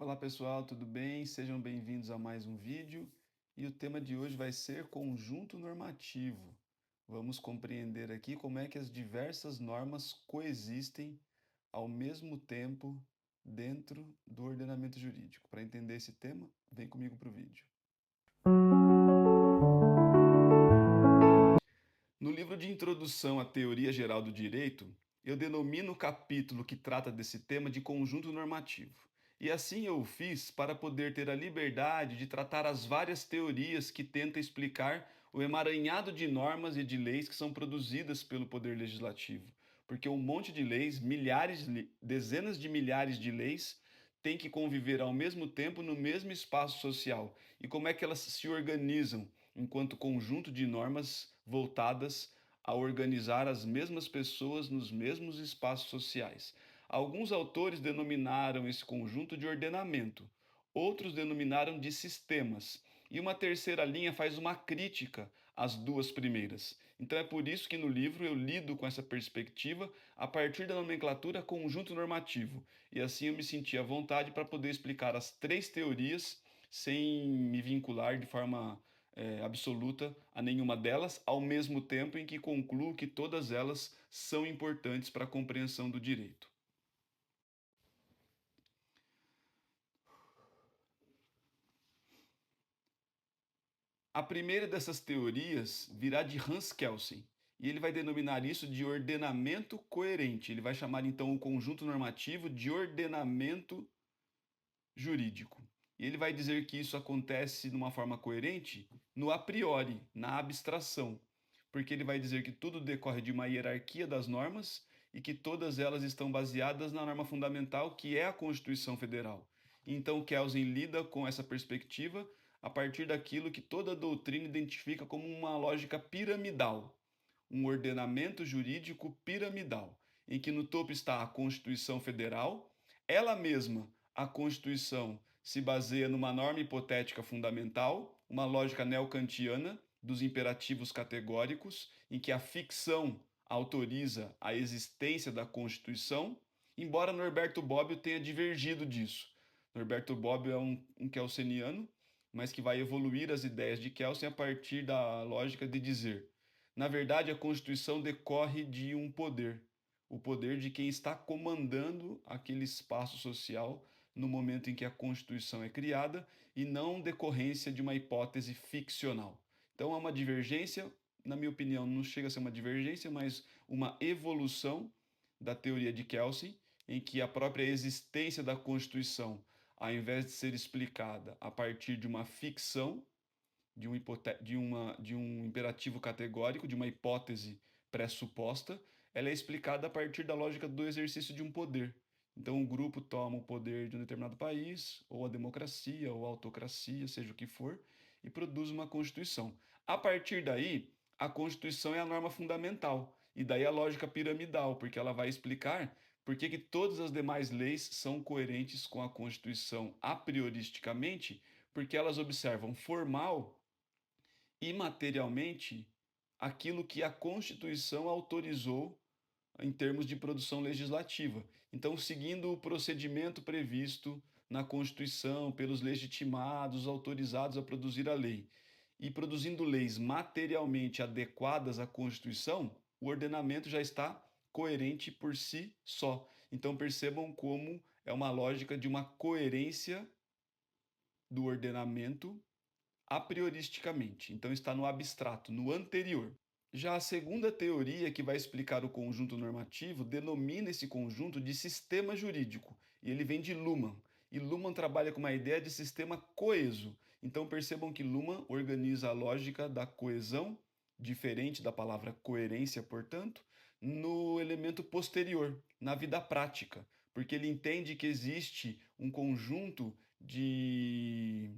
Olá pessoal, tudo bem? Sejam bem-vindos a mais um vídeo e o tema de hoje vai ser conjunto normativo. Vamos compreender aqui como é que as diversas normas coexistem ao mesmo tempo dentro do ordenamento jurídico. Para entender esse tema, vem comigo para o vídeo. No livro de Introdução à Teoria Geral do Direito, eu denomino o capítulo que trata desse tema de conjunto normativo. E assim eu o fiz para poder ter a liberdade de tratar as várias teorias que tentam explicar o emaranhado de normas e de leis que são produzidas pelo Poder Legislativo. Porque um monte de leis, dezenas de milhares de leis, têm que conviver ao mesmo tempo no mesmo espaço social. E como é que elas se organizam enquanto conjunto de normas voltadas a organizar as mesmas pessoas nos mesmos espaços sociais. Alguns autores denominaram esse conjunto de ordenamento, outros denominaram de sistemas, e uma terceira linha faz uma crítica às duas primeiras. Então é por isso que no livro eu lido com essa perspectiva a partir da nomenclatura conjunto normativo, e assim eu me senti à vontade para poder explicar as três teorias sem me vincular de forma absoluta a nenhuma delas, ao mesmo tempo em que concluo que todas elas são importantes para a compreensão do direito. A primeira dessas teorias virá de Hans Kelsen, e ele vai denominar isso de ordenamento coerente. Ele vai chamar então o conjunto normativo de ordenamento jurídico. E ele vai dizer que isso acontece de uma forma coerente no a priori, na abstração, porque ele vai dizer que tudo decorre de uma hierarquia das normas e que todas elas estão baseadas na norma fundamental, que é a Constituição Federal. Então, Kelsen lida com essa perspectiva a partir daquilo que toda doutrina identifica como uma lógica piramidal, um ordenamento jurídico piramidal, em que no topo está a Constituição Federal, ela mesma, a Constituição, se baseia numa norma hipotética fundamental, uma lógica neocantiana dos imperativos categóricos, em que a ficção autoriza a existência da Constituição, embora Norberto Bobbio tenha divergido disso. Norberto Bobbio é um kelseniano, mas que vai evoluir as ideias de Kelsen a partir da lógica de dizer: na verdade, a Constituição decorre de um poder, o poder de quem está comandando aquele espaço social no momento em que a Constituição é criada e não decorrência de uma hipótese ficcional. Então, é uma divergência, na minha opinião, não chega a ser uma divergência, mas uma evolução da teoria de Kelsen, em que a própria existência da Constituição, ao invés de ser explicada a partir de uma ficção, de um imperativo categórico, de uma hipótese pressuposta, ela é explicada a partir da lógica do exercício de um poder. Então, um grupo toma o poder de um determinado país, ou a democracia, ou a autocracia, seja o que for, e produz uma Constituição. A partir daí, a Constituição é a norma fundamental, e daí a lógica piramidal, porque ela vai explicar por que todas as demais leis são coerentes com a Constituição a prioristicamente, porque elas observam formal e materialmente aquilo que a Constituição autorizou em termos de produção legislativa. Então, seguindo o procedimento previsto na Constituição pelos legitimados autorizados a produzir a lei e produzindo leis materialmente adequadas à Constituição, o ordenamento já está coerente por si só. Então, percebam como é uma lógica de uma coerência do ordenamento a prioristicamente, então está no abstrato, no anterior. Já a segunda teoria, que vai explicar o conjunto normativo, denomina esse conjunto de sistema jurídico, e ele vem de Luhmann. E Luhmann trabalha com uma ideia de sistema coeso. Então percebam que Luhmann organiza a lógica da coesão, diferente da palavra coerência, portanto, no elemento posterior, na vida prática, porque ele entende que existe um conjunto de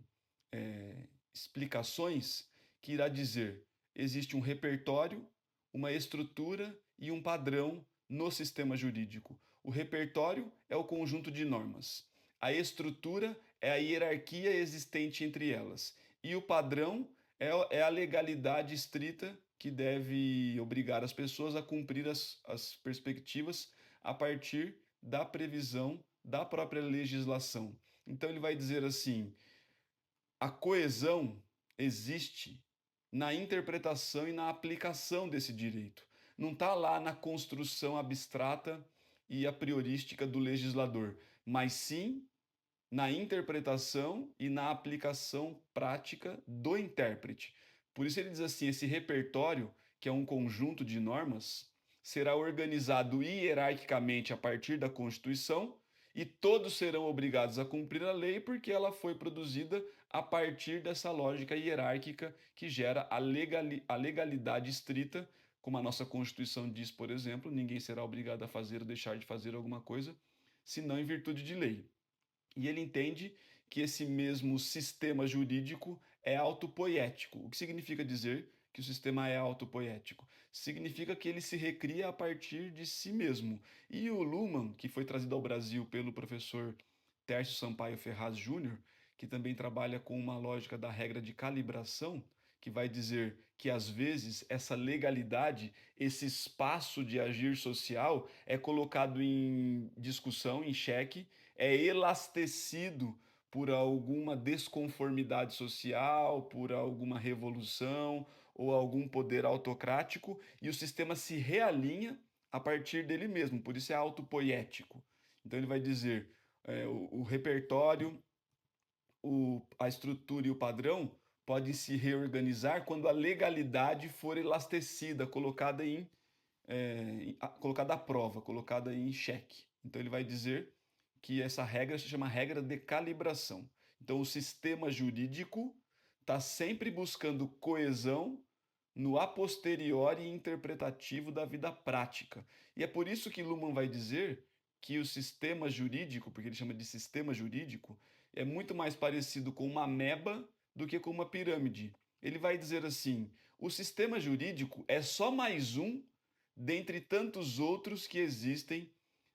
explicações que irá dizer: existe um repertório, uma estrutura e um padrão no sistema jurídico. O repertório é o conjunto de normas. A estrutura é a hierarquia existente entre elas. E o padrão é a legalidade estrita que deve obrigar as pessoas a cumprir as perspectivas a partir da previsão da própria legislação. Então ele vai dizer assim: a coesão existe na interpretação e na aplicação desse direito. Não está lá na construção abstrata e a priorística do legislador, mas sim na interpretação e na aplicação prática do intérprete. Por isso ele diz assim: esse repertório, que é um conjunto de normas, será organizado hierarquicamente a partir da Constituição e todos serão obrigados a cumprir a lei porque ela foi produzida a partir dessa lógica hierárquica que gera a legalidade estrita, como a nossa Constituição diz, por exemplo, ninguém será obrigado a fazer ou deixar de fazer alguma coisa, senão em virtude de lei. E ele entende que esse mesmo sistema jurídico é autopoético. O que significa dizer que o sistema é autopoético? Significa que ele se recria a partir de si mesmo. E o Luhmann, que foi trazido ao Brasil pelo professor Tércio Sampaio Ferraz Júnior, que também trabalha com uma lógica da regra de calibração, que vai dizer que às vezes essa legalidade, esse espaço de agir social é colocado em discussão, em xeque, é elastecido por alguma desconformidade social, por alguma revolução ou algum poder autocrático, e o sistema se realinha a partir dele mesmo, por isso é autopoético. Então ele vai dizer o repertório, a estrutura e o padrão podem se reorganizar quando a legalidade for elastecida, colocada à prova, colocada em xeque. Então ele vai dizer que essa regra se chama regra de calibração. Então o sistema jurídico está sempre buscando coesão no a posteriori interpretativo da vida prática. E é por isso que Luhmann vai dizer que o sistema jurídico, porque ele chama de sistema jurídico, é muito mais parecido com uma ameba do que com uma pirâmide. Ele vai dizer assim: o sistema jurídico é só mais um dentre tantos outros que existem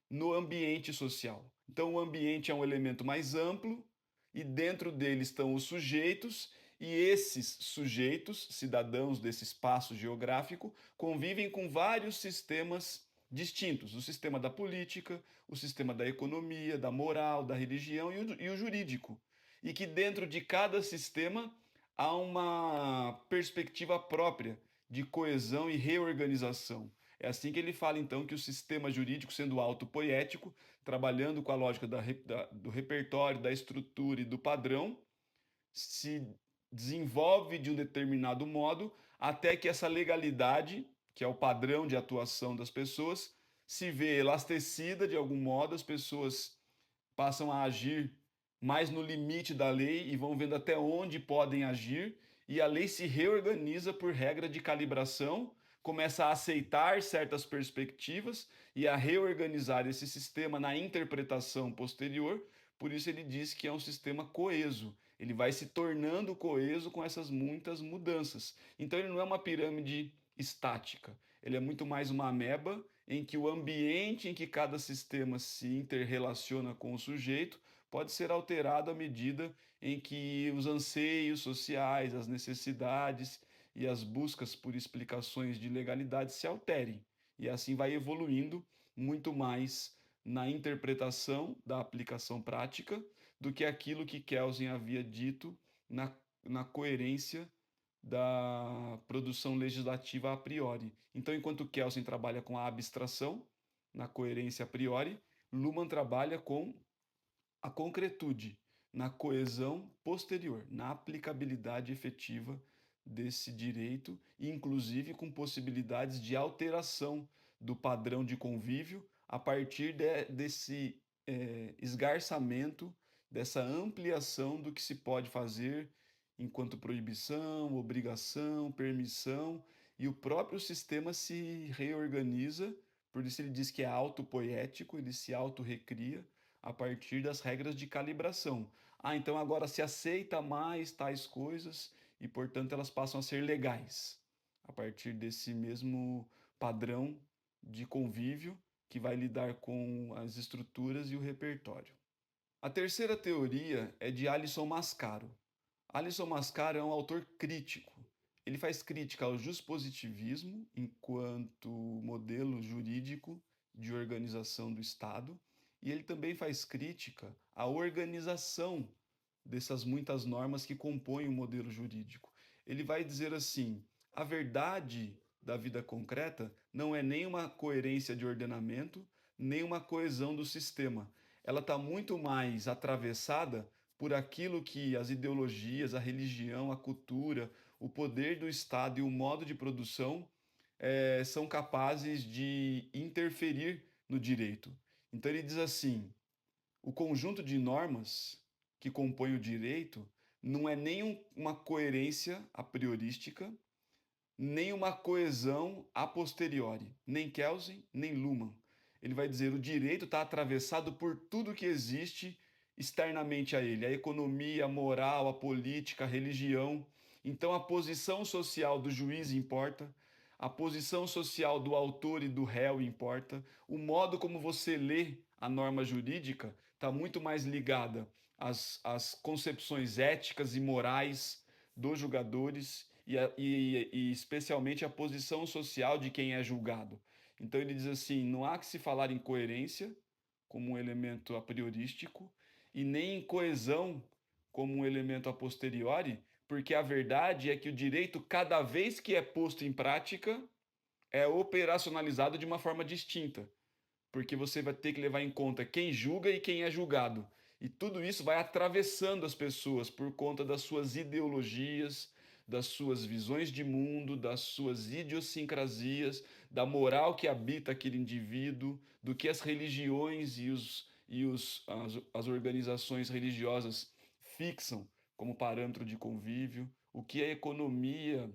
no ambiente social. Então, o ambiente é um elemento mais amplo e dentro dele estão os sujeitos, e esses sujeitos, cidadãos desse espaço geográfico, convivem com vários sistemas distintos: o sistema da política, o sistema da economia, da moral, da religião e o jurídico. E que dentro de cada sistema há uma perspectiva própria de coesão e reorganização. É assim que ele fala, então, que o sistema jurídico, sendo autopoético, trabalhando com a lógica do repertório, da estrutura e do padrão, se desenvolve de um determinado modo até que essa legalidade, que é o padrão de atuação das pessoas, se vê elastecida de algum modo, as pessoas passam a agir mais no limite da lei e vão vendo até onde podem agir, e a lei se reorganiza por regra de calibração, começa a aceitar certas perspectivas e a reorganizar esse sistema na interpretação posterior. Por isso ele diz que é um sistema coeso. Ele vai se tornando coeso com essas muitas mudanças. Então ele não é uma pirâmide estática, ele é muito mais uma ameba em que o ambiente em que cada sistema se interrelaciona com o sujeito pode ser alterado à medida em que os anseios sociais, as necessidades e as buscas por explicações de legalidade se alterem. E assim vai evoluindo muito mais na interpretação da aplicação prática do que aquilo que Kelsen havia dito na coerência da produção legislativa a priori. Então, enquanto Kelsen trabalha com a abstração, na coerência a priori, Luhmann trabalha com a concretude, na coesão posterior, na aplicabilidade efetiva desse direito, inclusive com possibilidades de alteração do padrão de convívio a partir desse esgarçamento, dessa ampliação do que se pode fazer enquanto proibição, obrigação, permissão, e o próprio sistema se reorganiza, por isso ele diz que é autopoético, ele se autorrecria a partir das regras de calibração. Ah, então agora se aceita mais tais coisas e, portanto, elas passam a ser legais, a partir desse mesmo padrão de convívio que vai lidar com as estruturas e o repertório. A terceira teoria é de Alisson Mascaro. Alisson Mascaro é um autor crítico. Ele faz crítica ao juspositivismo enquanto modelo jurídico de organização do Estado E ele também faz crítica à organização dessas muitas normas que compõem o modelo jurídico. Ele vai dizer assim: a verdade da vida concreta não é nem uma coerência de ordenamento, nem uma coesão do sistema. Ela está muito mais atravessada por aquilo que as ideologias, a religião, a cultura, o poder do Estado e o modo de produção são capazes de interferir no direito. Então ele diz assim: o conjunto de normas que compõe o direito não é nem uma coerência a priorística, nem uma coesão a posteriori, nem Kelsen, nem Luhmann. Ele vai dizer o direito está atravessado por tudo que existe externamente a ele, a economia, a moral, a política, a religião. Então a posição social do juiz importa, a posição social do autor e do réu importa, o modo como você lê a norma jurídica está muito mais ligada às concepções éticas e morais dos julgadores e especialmente a posição social de quem é julgado. Então ele diz assim: não há que se falar em coerência como um elemento a priorístico e nem em coesão como um elemento a posteriori, porque a verdade é que o direito, cada vez que é posto em prática, é operacionalizado de uma forma distinta, porque você vai ter que levar em conta quem julga e quem é julgado. E tudo isso vai atravessando as pessoas por conta das suas ideologias, das suas visões de mundo, das suas idiosincrasias, da moral que habita aquele indivíduo, do que as religiões as organizações religiosas fixam como parâmetro de convívio, o que a economia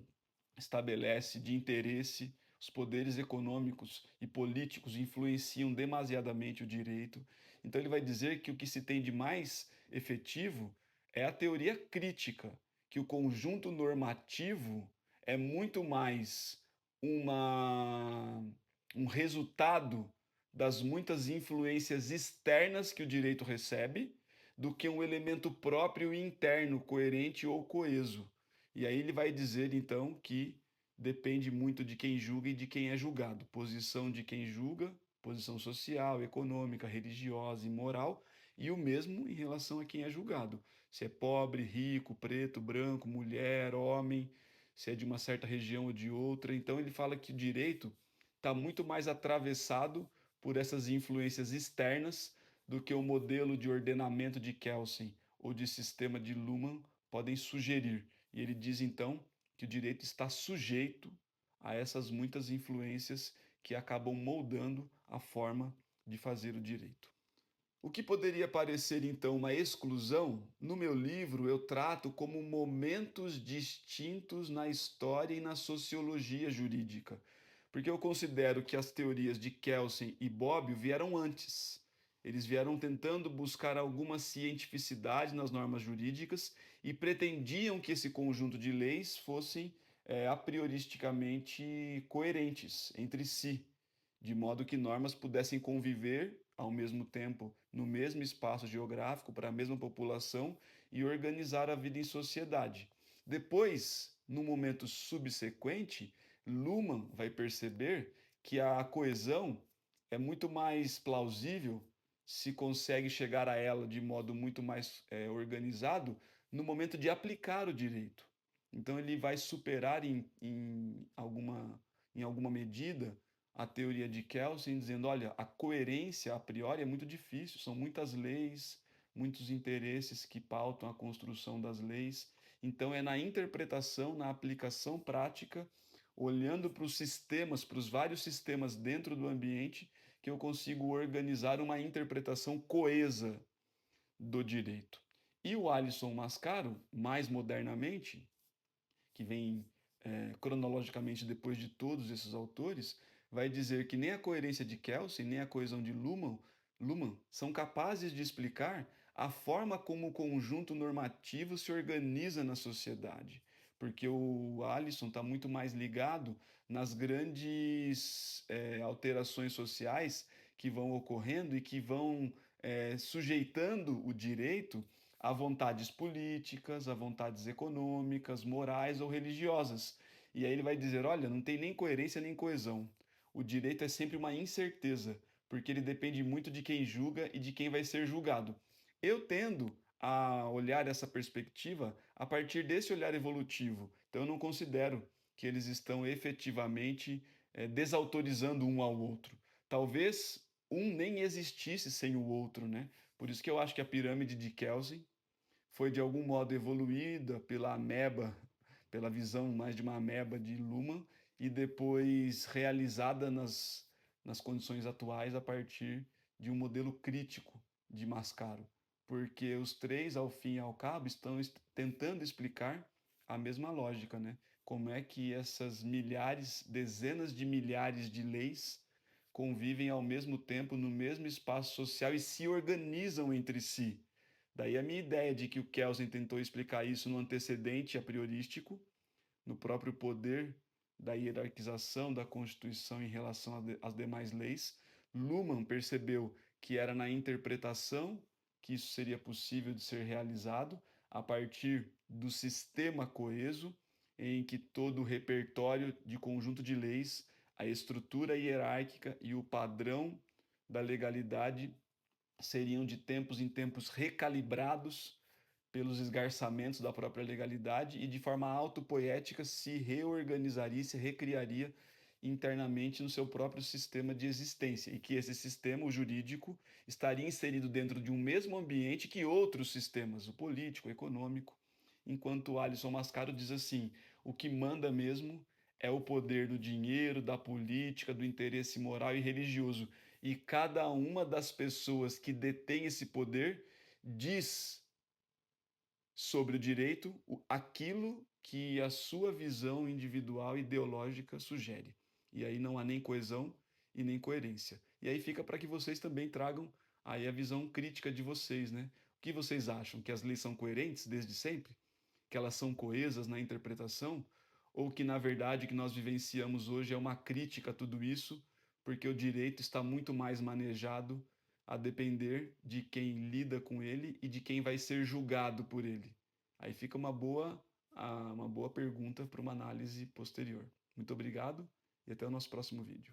estabelece de interesse. Os poderes econômicos e políticos influenciam demasiadamente o direito. Então, ele vai dizer que o que se tem de mais efetivo é a teoria crítica, que o conjunto normativo é muito mais uma, um resultado das muitas influências externas que o direito recebe do que um elemento próprio e interno, coerente ou coeso. E aí ele vai dizer então que depende muito de quem julga e de quem é julgado. Posição de quem julga, posição social, econômica, religiosa e moral, e o mesmo em relação a quem é julgado. Se é pobre, rico, preto, branco, mulher, homem, se é de uma certa região ou de outra. Então ele fala que o direito está muito mais atravessado por essas influências externas do que o modelo de ordenamento de Kelsen ou de sistema de Luhmann podem sugerir. E ele diz então que o direito está sujeito a essas muitas influências que acabam moldando a forma de fazer o direito. O que poderia parecer então uma exclusão, no meu livro eu trato como momentos distintos na história e na sociologia jurídica, porque eu considero que as teorias de Kelsen e Bobbio vieram antes. Eles vieram tentando buscar alguma cientificidade nas normas jurídicas e pretendiam que esse conjunto de leis fossem a prioristicamente coerentes entre si, de modo que normas pudessem conviver ao mesmo tempo no mesmo espaço geográfico para a mesma população e organizar a vida em sociedade. Depois, no momento subsequente, Luhmann vai perceber que a coesão é muito mais plausível se consegue chegar a ela de modo muito mais organizado no momento de aplicar o direito. Então ele vai superar em alguma medida a teoria de Kelsen, dizendo: olha, a coerência a priori é muito difícil, são muitas leis, muitos interesses que pautam a construção das leis. Então, é na interpretação, na aplicação prática, olhando para os sistemas, para os vários sistemas dentro do ambiente, que eu consigo organizar uma interpretação coesa do direito. E o Alisson Mascaro, mais modernamente, que vem cronologicamente depois de todos esses autores, vai dizer que nem a coerência de Kelsen, nem a coesão de Luhmann são capazes de explicar a forma como o conjunto normativo se organiza na sociedade. Porque o Alisson está muito mais ligado nas grandes alterações sociais que vão ocorrendo e que vão sujeitando o direito a vontades políticas, a vontades econômicas, morais ou religiosas. E aí ele vai dizer: olha, não tem nem coerência nem coesão. O direito é sempre uma incerteza, porque ele depende muito de quem julga e de quem vai ser julgado. Eu tendo a olhar essa perspectiva a partir desse olhar evolutivo, então eu não considero que eles estão efetivamente desautorizando um ao outro. Talvez um nem existisse sem o outro, né? Por isso que eu acho que a pirâmide de Kelsen foi de algum modo evoluída pela ameba, pela visão mais de uma ameba de Luhmann, e depois realizada nas condições atuais a partir de um modelo crítico de Mascaro. Porque os três, ao fim e ao cabo, estão tentando explicar a mesma lógica, né? Como é que essas milhares, dezenas de milhares de leis convivem ao mesmo tempo no mesmo espaço social e se organizam entre si. Daí a minha ideia de que o Kelsen tentou explicar isso no antecedente a priorístico, no próprio poder da hierarquização da Constituição em relação às demais leis. Luhmann percebeu que era na interpretação que isso seria possível de ser realizado a partir do sistema coeso, em que todo o repertório de conjunto de leis, a estrutura hierárquica e o padrão da legalidade seriam de tempos em tempos recalibrados pelos esgarçamentos da própria legalidade e de forma autopoética se reorganizaria e se recriaria internamente no seu próprio sistema de existência e que esse sistema, o jurídico, estaria inserido dentro de um mesmo ambiente que outros sistemas, o político, o econômico, enquanto Alisson Mascaro diz assim, o que manda mesmo é o poder do dinheiro, da política, do interesse moral e religioso. E cada uma das pessoas que detém esse poder diz sobre o direito aquilo que a sua visão individual ideológica sugere. E aí não há nem coesão e nem coerência. E aí fica para que vocês também tragam aí a visão crítica de vocês, né? O que vocês acham? Que as leis são coerentes desde sempre? Que elas são coesas na interpretação? Ou que, na verdade, o que nós vivenciamos hoje é uma crítica a tudo isso, porque o direito está muito mais manejado a depender de quem lida com ele e de quem vai ser julgado por ele. Aí fica uma boa pergunta para uma análise posterior. Muito obrigado e até o nosso próximo vídeo.